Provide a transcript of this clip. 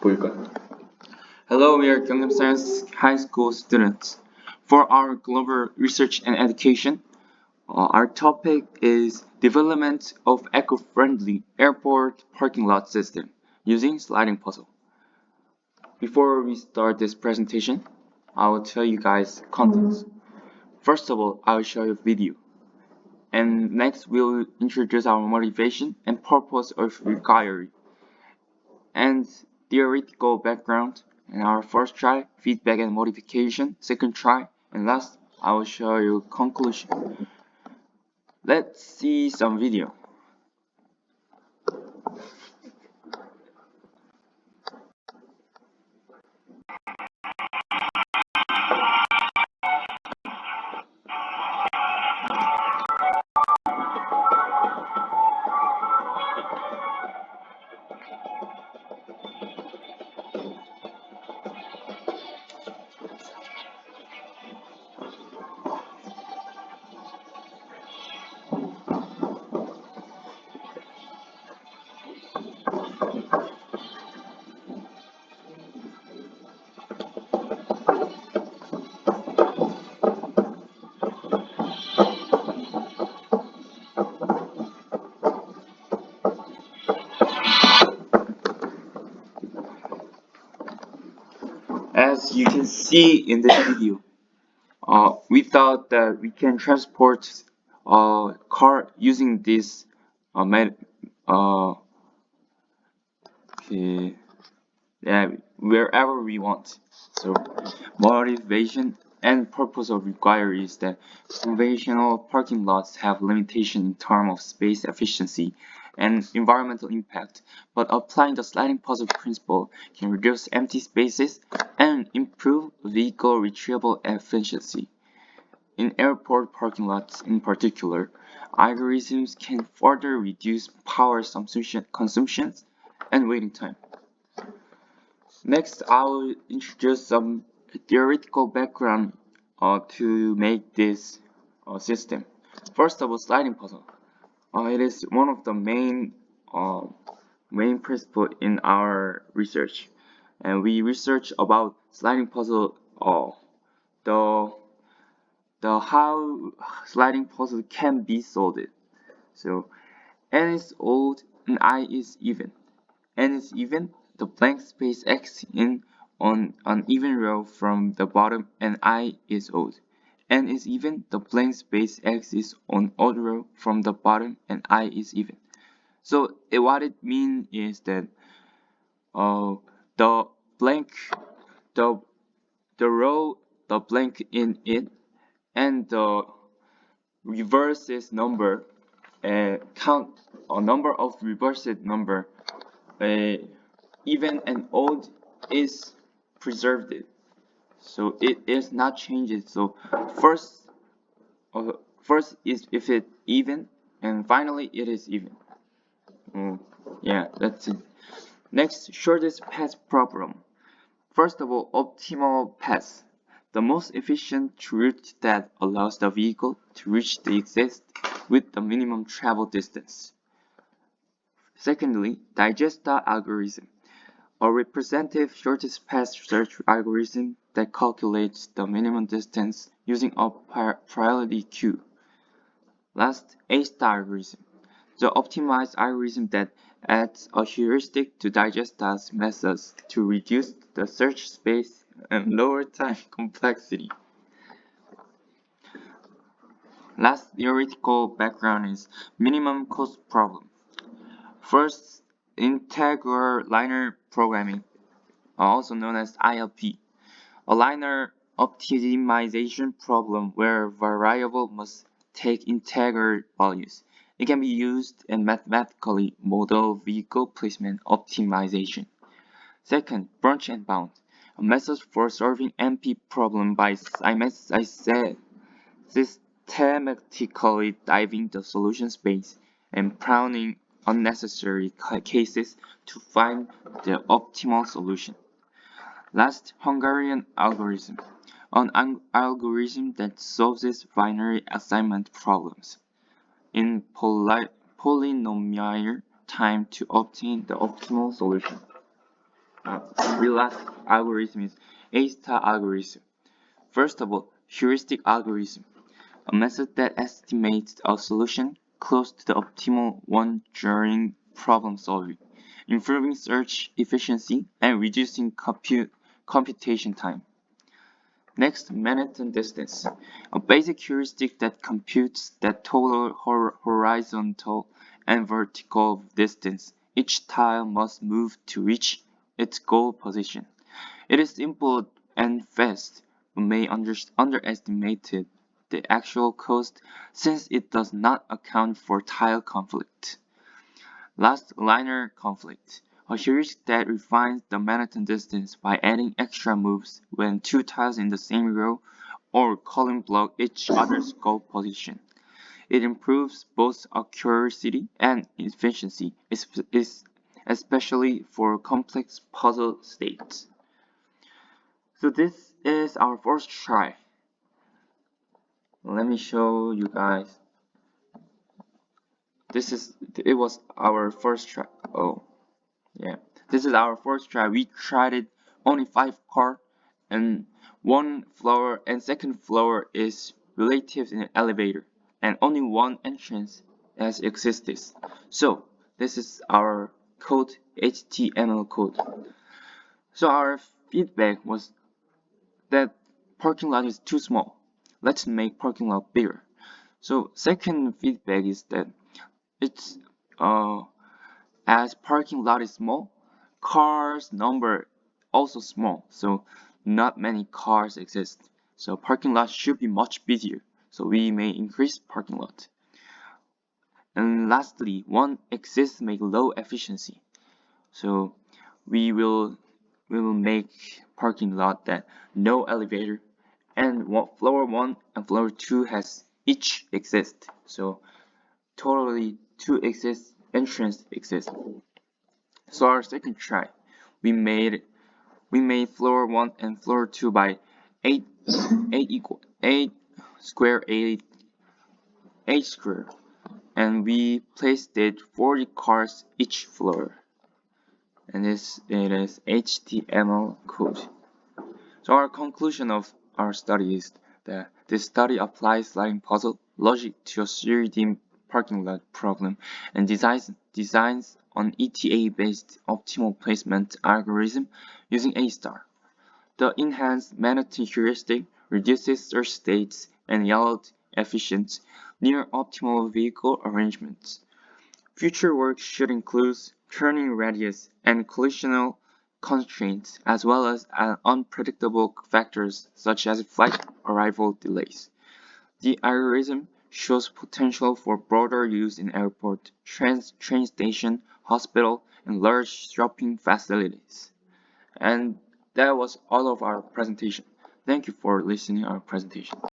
보일까요? Hello, we are Gyeongnam Science High School students. For our global research and education, our topic is development of eco-friendly airport parking lot system using sliding puzzle. Before we start this presentation, I will tell you guys contents. First of all, I will show you a video. And next, we'll introduce our motivation and purpose of requiry. And theoretical background, and our first try, feedback and modification, second try, and last, I will show you conclusion. Let's see some video. As you can see in this video, we thought that we can transport a car using this wherever we want. So motivation and purpose of require is that conventional parking lots have limitation in terms of space efficiency and environmental impact, but applying the sliding puzzle principle can reduce empty spaces and improve vehicle retrieval efficiency. In airport parking lots in particular, algorithms can further reduce power consumption and waiting time. Next, I will introduce some theoretical background to make this system. First of all, sliding puzzle. It is one of the main principle in our research, and we research about sliding puzzle. The how sliding puzzle can be solved. So n is odd and I is even. N is even, the blank space X in on an even row from the bottom, and I is odd. N is even, the blank space X is on odd row from the bottom, and I is even. So what it means is that the blank, the row, the blank in it, and the reverses number, count a number of reversed number, even and odd is preserved, so it is not changed. So first is if it even, and finally it is even. Yeah, that's it. Next, shortest path problem. First of all, optimal path, the most efficient route that allows the vehicle to reach the exit with the minimum travel distance. Secondly, digesta algorithm, a representative shortest path search algorithm that calculates the minimum distance using a priority queue. Last, A-star algorithm, the optimized algorithm that adds a heuristic to digesta's methods to reduce the search space and lower time complexity. Last theoretical background is minimum cost problem. First, integral linear programming, also known as ILP, a linear optimization problem where variable must take integer values. It can be used in mathematically model vehicle placement optimization. Second, branch and bound, a method for solving NP problem by systematically diving the solution space and pruning unnecessary cases to find the optimal solution. Last, Hungarian algorithm, an algorithm that solves binary assignment problems in polynomial time to obtain the optimal solution. last algorithm is A-star algorithm. First of all, heuristic algorithm, a method that estimates a solution close to the optimal one during problem solving, improving search efficiency and reducing computation time. Next, Manhattan distance, a basic heuristic that computes the total horizontal and vertical distance each tile must move to reach its goal position. It is simple and fast, but may underestimate the actual cost since it does not account for tile conflict. Last, linear conflict, a heuristic that refines the Manhattan distance by adding extra moves when two tiles in the same row or column block each other's goal position. It improves both accuracy and efficiency, especially for complex puzzle states. So this is our first try. Let me show you guys. It was our first try. Oh, yeah. This is our first try. We tried it only 5 cards and 1 floor and second floor is relative in an elevator and only 1 entrance has existed. So this is our code, HTML code. So our feedback was that parking lot is too small. Let's make parking lot bigger. So second feedback is that it's as parking lot is small, cars number also small, so not many cars exist. So parking lot should be much busier. So we may increase parking lot. And lastly, one exists make low efficiency. So we will make parking lot that no elevator and floor 1 and floor 2 has each exist. So totally 2 entrance exist. So our second try, we made floor 1 and floor 2 by 8 square and we placed it 40 cars each floor. And it is HTML code. So our conclusion of our study is that this study applies sliding puzzle logic to a 3D parking lot problem and designs on ETA-based optimal placement algorithm using A-star. The enhanced Manhattan heuristic reduces search states and yield efficient, near-optimal vehicle arrangements. Future work should include turning radius and collisional constraints, as well as unpredictable factors such as flight arrival delays. The algorithm shows potential for broader use in airport, train station, hospital, and large shopping facilities. And that was all of our presentation. Thank you for listening to our presentation.